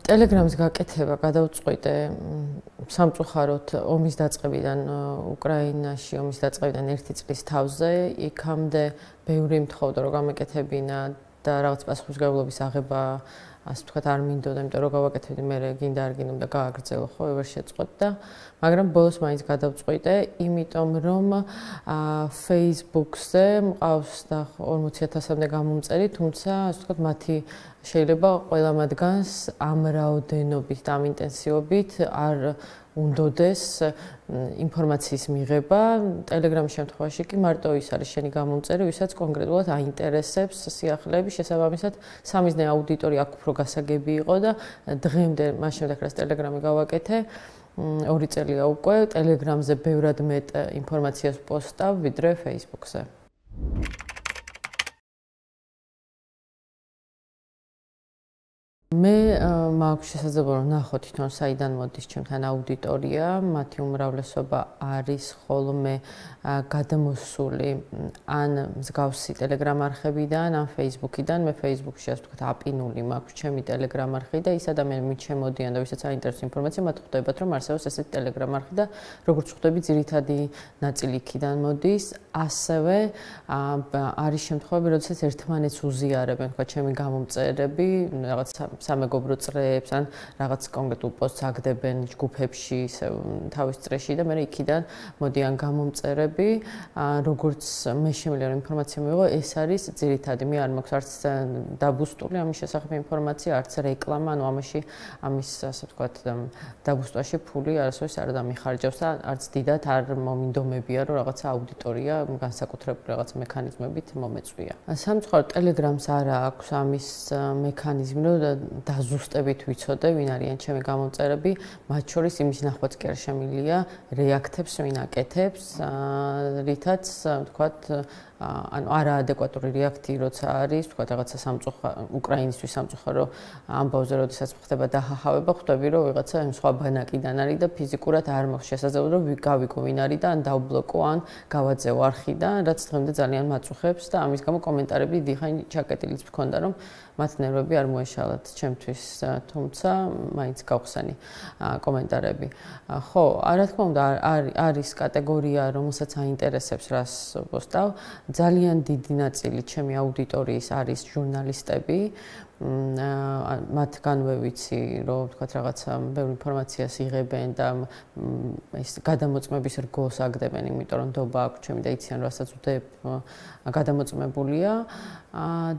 Telegram-ის გაკეთება გადავწყვიტე სამწუხაროდ ომის დაწყებიდან უკრაინაში ომის დაწყებიდან 1 წლის თავზე იქამდე ბევრი მთხოვდა რომ გამეკეთებინა და რაღაც პასუხისმგებლობის აღება ასე ვთქვათ არ მინდოდა, იმიტომ რომ გავაკეთებდი მე გინდა არ გინდა გააგრძელო ხო, ვერ შეწყვეტდა, მაგრამ ბოლოს მაინც გადავწყვიტე, იმიტომ რომ Facebook-ზე მყავს და 40,000-მდე გამომწერი, თუმცა ასე ვთქვათ მათი შეიძლება ყველა მათგანს ამ რაოდენობით და ამ ინტენსივობით არ უნდოდეს ინფორმაციის მიღება. Telegram-ის შემთხვევაში კი მარტო ის არის შენი გამომწერი, ვისაც კონკრეტულად აინტერესებს სიახლეები, შესაბამისად სამიზნე აუდიტორია აქ უფრო გასაგები იყო და დღემდე მას შემდეგ რაც Telegram-ი გავაკეთე 2 წელია უკვე Telegram-ზე ბევრად მეტ ინფორმაციას პოსტავ ვიდრე Facebook-ზე. მე მაქვს შესაძლებლობა რომ ნახო თვითონ საიდან მოდის ჩემთან აუდიტორია, მათი უმრავლესობა არის ხოლმე გადამოსული ან მსგავსი Telegram არხებიდან, ან Facebook-იდან. მე Facebook-ში ასე ვთქვათ აპინული მაქვს ჩემი Telegram არხი და ის ადამიანები შემოდიან და ვისაც აინტერესებს ინფორმაცია, მათ ხვდებათ რომ არსებობს ესეთი Telegram არხი და როგორც ხვდები ძირითადი ნაწილი იქიდან მოდის. ასევე არის შემთხვევები, როდესაც ერთმანეთს უზიარებენ, თქვა ჩემი გამომწერები, რაღაც სამეგობრო წრეებს ან რაღაც კონკრეტულ პოსტს აგდებენ ჯგუფებში თავის წრეში და მე იქიდან მოდიან გამომწერები, როგორც მე შემიძლია რომ ინფორმაცია მივიღო, ეს არის ძირითადი. მე არ მაქვს არც დაბუსტული ამის შესახებ ინფორმაცია, არც რეკლამა, ანუ ამის ასე ვთქვათ დაბუსტვაში ფული არასოდეს არ დამიხარჯავს და არც დიდად არ მომინდომებია რომ რაღაცა აუდიტორია განსაკუთრებული რაღაც მექანიზმებით მომეწვია. სამწუხაროდ Telegram-ს არ აქვს ამის მექანიზმი, რომ დაზუსტებით ვიცოდე, ვინ არიან ჩემი გამომწერები, მათ შორის იმის ნახვაც კი არ შემიძლია რეაქტებს ვინ აკეთებს, რითაც ვთქვათ ანუ არაადეკვატური რეაქცია როცა არის, ვთქვათ რაღაცა უკრაინისთვის სამწუხარო ამბავზე, როდესაც ხდება დაჰაჰავება, ხვდები რომ ვიღაცა სხვა ბანაკიდან არის და ფიზიკურად არ მაქვს შესაძლებლობა რომ გავიგო ვინ არის და ან დავბლოკო, ან გავაძევო არხიდან, რაც დღემდე ძალიან მაწუხებს და ამის გამო კომენტარები დიხანი ჩაკეტილიც მქონდა რომ მათ ნერვები არ მოეშალათ ჩემთვის, თუმცა მაინც გავხსენი კომენტარები. ხო, რა თქმა უნდა არის კატეგორია, რომელსაც აინტერესებს, რას პოსტავ. ძალიან დიდი ნაწილი ჩემი აუდიტორიის არის ჟურნალისტები. მათგანვე ვიცი, რომ ვთქვათ რაღაცა ბევრი ინფორმაციას იღებენ და ეს გადამოწმების რგოლს აგდებენ, იმიტომ რომ ნდობა აქვს ჩემი და იციან, რასაც ვდებ გადამოწმებულია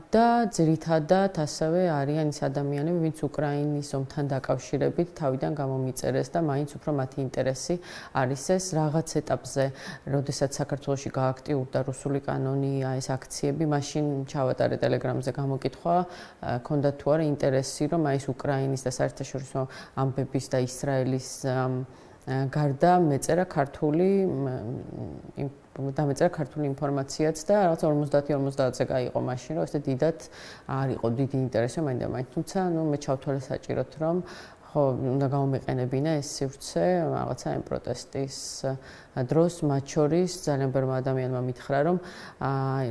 და ძირითადად ასევე არიან ის ადამიანები, ვინც უკრაინის ომთან დაკავშირებით თავიდან გამომიწერეს და მაინც უფრო მათი ინტერესი არის ეს რაღაც ეტაპზე, როდესაც საქართველოში გააქტიურდა რუსული კანონია, ეს აქციები, მაშინ ჩავატარე Telegram-ზე გამოკითხვა, ქონდა თუ არა ინტერესი, რომ აი ეს უკრაინის და საერთაშორისო ამბების და ისრაელის გარდა მეწერა ქართული ინფორმაციაც და რაღაც 50-50-ზე გაიყო მაშინ, რომ ესე დიდად არ იყო დიდი ინტერესი მაინდა-მაინც, თუმცა მე ჩავთვალე საჭიროდ რომ ხო, უნდა გამომეყენებინა ეს სივრცე რაღაცა ამ პროტესტის დროს, მათ შორის ძალიან ბევრმა ადამიანმა მითხრა, რომ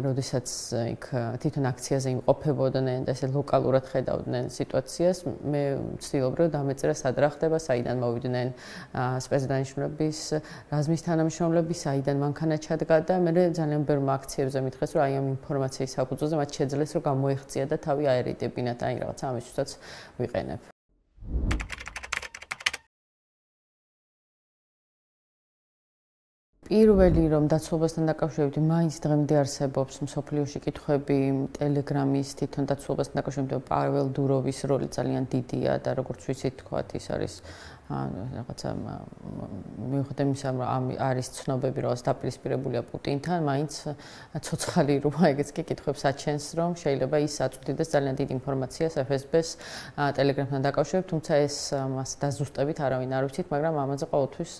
როდესაც იქ თვითონ აქციაზე იმყოფებოდნენ და ესე ლოკალურად ხედავდნენ სიტუაციას, მე ვცდილობ რომ დამეწერა სად რა ხდება, საიდან მოვიდნენ სპეცდანიშნულების რაზმის თანამშრომლები, საიდან მანქანა ჩადგა და მე ძალიან ბევრმა აქციებზე მითხრეს, რომ აი ამ ინფორმაციის საფუძველზე მათ შეძლეს რომ გამოეხწია და თავი აერიდებინათ, აი რაღაცა ამისთვისაც ვიყენებ. პირველი რომ დაცულობასთან დაკავშირებით მაინც დღემდე არსებობს მსოფლიოში კითხვები Telegram-ის თვითონ დაცულობასთან დაკავშირებით პაվել დუროვის როლი ძალიან დიდია და როგორც ვიცით თქვათ ის არის რაღაცა მიუხედავად იმისა რომ არის ცნობები რაღაც დაპირისპირებულია პუტინთან, მაინც ცოცხალი რუა ეგეც კი კითხვებს აჩენს რომ შეიძლება ის აწვდიდეს ძალიან დიდ ინფორმაციას FSB-ს Telegram-თან დაკავშირებით, თუმცა ეს მას დაზუსტებით არავინ არ ვიცით, მაგრამ ამაზე ყოველთვის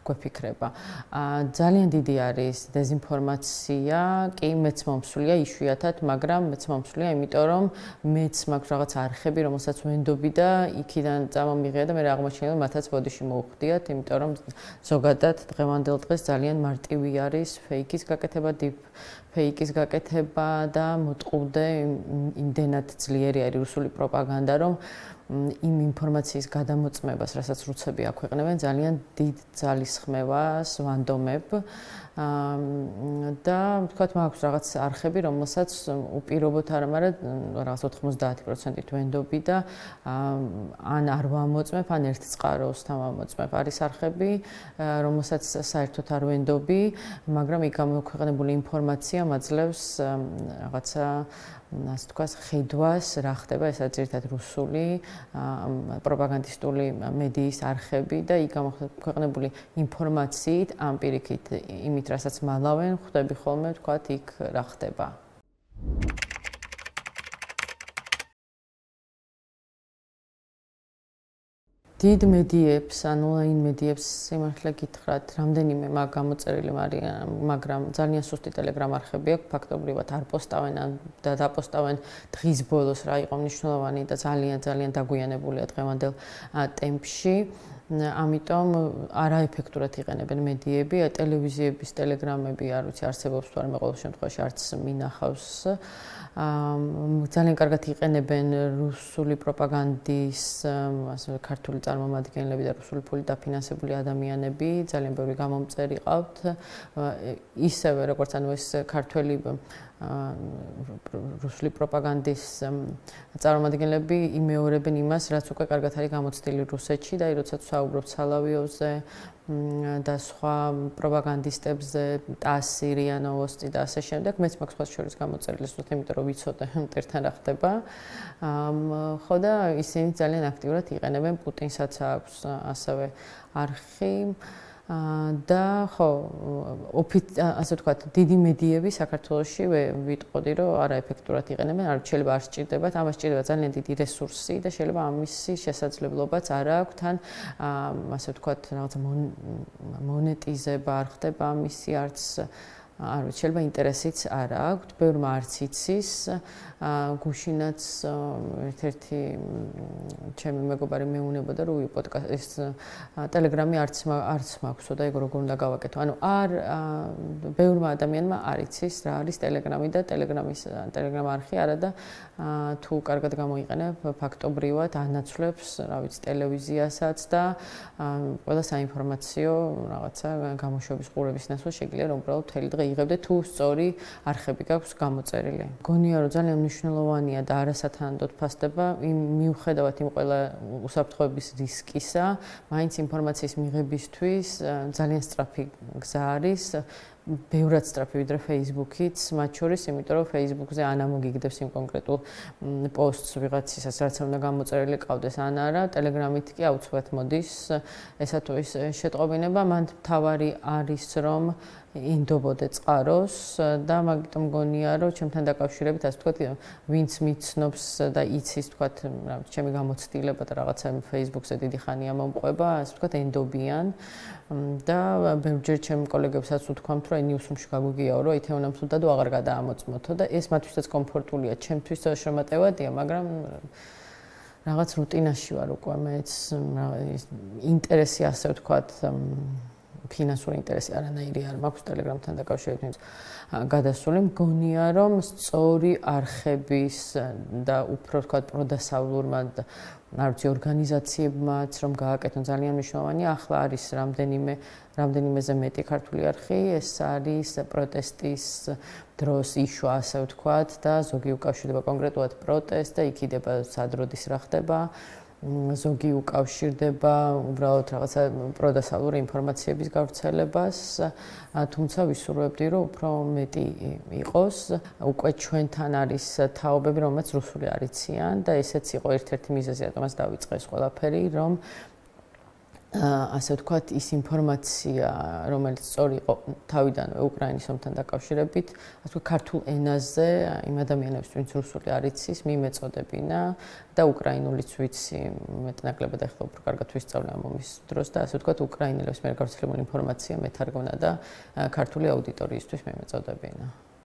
გვეფიქრება. ძალიან დიდი არის დეზინფორმაცია, კი მეც მომსულია იშვიათად, მაგრამ მეც მომსულია, იმიტომ რომ მეც მაქვს რაღაც არხები, რომელსაც ვენდობი და იქიდან წამომიღია და მე აღმოჩნდა რომ მათაც ბოდიში მოუხდიათ, იმიტომ რომ ზოგადად დღევანდელ დღეს ძალიან მარტივი არის ფეიკის გაკეთება, ფეიკის გაკეთება და მოტყუდე იმდენად ძლიერი არის რუსული პროპაგანდა, რომ იმ ინფორმაციის გადამოწმებას, რასაც რუსები აქვეყნებენ, ძალიან დიდ ძალისხმევას ვანდომებ და ვთქვათ, მაქვს რაღაც არხები, რომელსაც უპირობოდ არა, მაგრამ რაღაც 90% ვენდობი და ან არ ვამოწმებ, ან ერთ წყაროს თავამოწმებ. არის არხები, რომელსაც საერთოდ არ ვენდობი, მაგრამ იქ გამოქვეყნებული ინფორმაცია მაძლევს რაღაცა ასე თქვას ხედვას რა ხდება, ეს არის ერთად რუსული პროპაგანდისტული მედიის არხები და იქ გამოქვეყნებული ინფორმაციით, ამ პირიქით იმით, რასაც მალავენ, ხვდები ხოლმე თქვათ იქ რა ხდება. დიდ მედიებს, ან ონლაინ მედიებს სიმართლე გითხრათ, რამდენიმე გამოწერილი მაგრამ ძალიან სუსტი ტელეგრამ არხები აქვს, ფაქტობრივად არ პოსტავენ და დაპოსტავენ დღის ბოლოს რა იყო მნიშვნელოვანი და ძალიან დაგვიანებულია დღევანდელ ტემპში. ამიტომ არაეფექტურად იყენებენ მედიები, ტელევიზიების ტელეგრამები არ ვიცი არსებობს თუ არა, ყოველ შემთხვევაში არც მინახავს. ძალიან კარგად იყენებენ რუსული პროპაგანდის, ასე ქართული წარმომადგენლები და რუსული ფულით დაფინანსებული ადამიანები, ძალიან ბევრი გამომწერი ყავთ. ისევე როგორც ანუ ეს ქართველი რუსული პროპაგანდის წარმომადგენლები იმეორებენ იმას, რაც უკვე კარგად არის გამოცდილი რუსეთში და როდესაც ვსაუბრობთ სალავიოვზე და სხვა პროპაგანდისტებზე, ტასი, რია ნოვოსტი და ასე შემდეგ, მეც მაქვს სხვა შორის გამოწერილი ზუსტად იმიტომ რომ ვიცოდე მტერთან რა ხდება. ხო და ისინი ძალიან აქტიურად იყენებენ პუტინსაც აქვს ასევე არხი და ხო, ასე ვთქვათ, დიდი მედიები საქართველოში ვიტყოდი, რომ არაეფექტურად იყენებენ, არ შეიძლება არ სჭირდებათ, ამას სჭირდება ძალიან დიდი რესურსი და შეიძლება ამისი შესაძლებლობაც არ აქვთ, ან ასე ვთქვათ, რაღაცა მონეტიზება არ ხდება ამისი, არც არ ვიცი, შეიძლება ინტერესიც არ აქვთ, ბევრმა არც იცის, გუშინაც ერთ-ერთი ჩემი მეგობარი მეუნებოდა, რომ პოდკასტის ტელეგრამი არც მაქვსო და ეგ როგორ უნდა გავაკეთო. ანუ ბევრმა ადამიანმა არ იცის რა არის ტელეგრამი და ტელეგრამ არხი არა და თუ კარგად გამოიყენებ, ფაქტობრივად ანაცვლებს, რა ვიცი, ტელევიზიასაც და ყველა საინფორმაციო რაღაცა გამოშვების ყურების ნაცვლად შეგიძლია რომ უბრალოდ მთელი დღე იღებდე თუ სწორი არხები გაქვს გამოწერილი. გონია რომ ძალიან მნიშვნელოვანია და არასათანადოდ ფასდება მიუხედავად იმ ყველა უსაფრთხოების რისკისა, მაინც ინფორმაციის მიღებისთვის ძალიან სწრაფი გზა არის. ბევრად სწრაფი ვიდრე Facebook-იც, მათ შორის, იმიტომ რომ Facebook-ზე ან ამოგიგდებს იმ კონკრეტულ პოსტს ვიღაცისას, რაც უნდა გამოწერილი ყავდეს, ან არა, Telegram-ით კი აუცილებლად მოდის ესა თუ ის შეტყობინება, მან თავარი არის რომ ინდობოდე წყაროს და მაგიტომ მგონია რომ ჩემთან დაკავშირებით ასე ვთქვათ ვინც მიცნობს და იცის ვთქვათ ჩემი გამოცდილება და რაღაცა Facebook-ზე დიდი ხანია მომყვება ასე ვთქვათ ენდობიან და ბევრჯერ ჩემ კოლეგებსაც ვთქვამთ რომ ნიუსუმში გაგვიგიაო რომ ეთეონამ თუდად აღარ გადაამოწმოთო და ეს მათთვისაც კომფორტულია ჩემთვის შემატევადია მაგრამ რაღაც რუტინაში ვარ უკვე მეც ინტერესი ასე ვთქვათ ფინანსური ინტერესი არანაირი არ მაქვს Telegram-თან დაკავშირებით გადასული მგონია რომ სწორი არხების და უფრო ვთქვათ პროდასავლურმა არ ვიცი ორგანიზაციებმაც რომ გააკეთონ ძალიან მნიშვნელოვანია ახლა არის რამდენიმეზე მეტი ქართული არხი ეს არის პროტესტის დროს იშვა ასე ვთქვათ და ზოგი უკავშირდება კონკრეტულად პროტესტს და იქიდება სადროდის რა ხდება ზოგი უკავშირდება უბრალოდ რაღაცა პროდასალური ინფორმაციების გავრცელებას, თუმცა ვისურვებდი, რომ უფრო მეტი იყოს. უკვე ჩვენთან არის თაობები, რომელსაც რუსული არ იციან და ესეც იყო ერთ-ერთი მიზეზი, რატომაც დავიწყეს ყველაფერი, რომ ასე ვთქვათ, ის ინფორმაცია, რომელიც სწორი იყო თავიდანვე უკრაინის ომთან დაკავშირებით, ასე ვთქვათ, ქართულ ენაზე იმ ადამიანებს, ვინც რუსული არ იცის, მიმეწოდებინა და უკრაინულიც ვიცი, მეტნაკლებად ახლა უფრო კარგად ვისწავლე ამ ომის დროს და ასე ვთქვათ, უკრაინელებს მიერ გავრცელებული ინფორმაცია მეთარგმნა და ქართული აუდიტორიისთვის მიმეწოდებინა.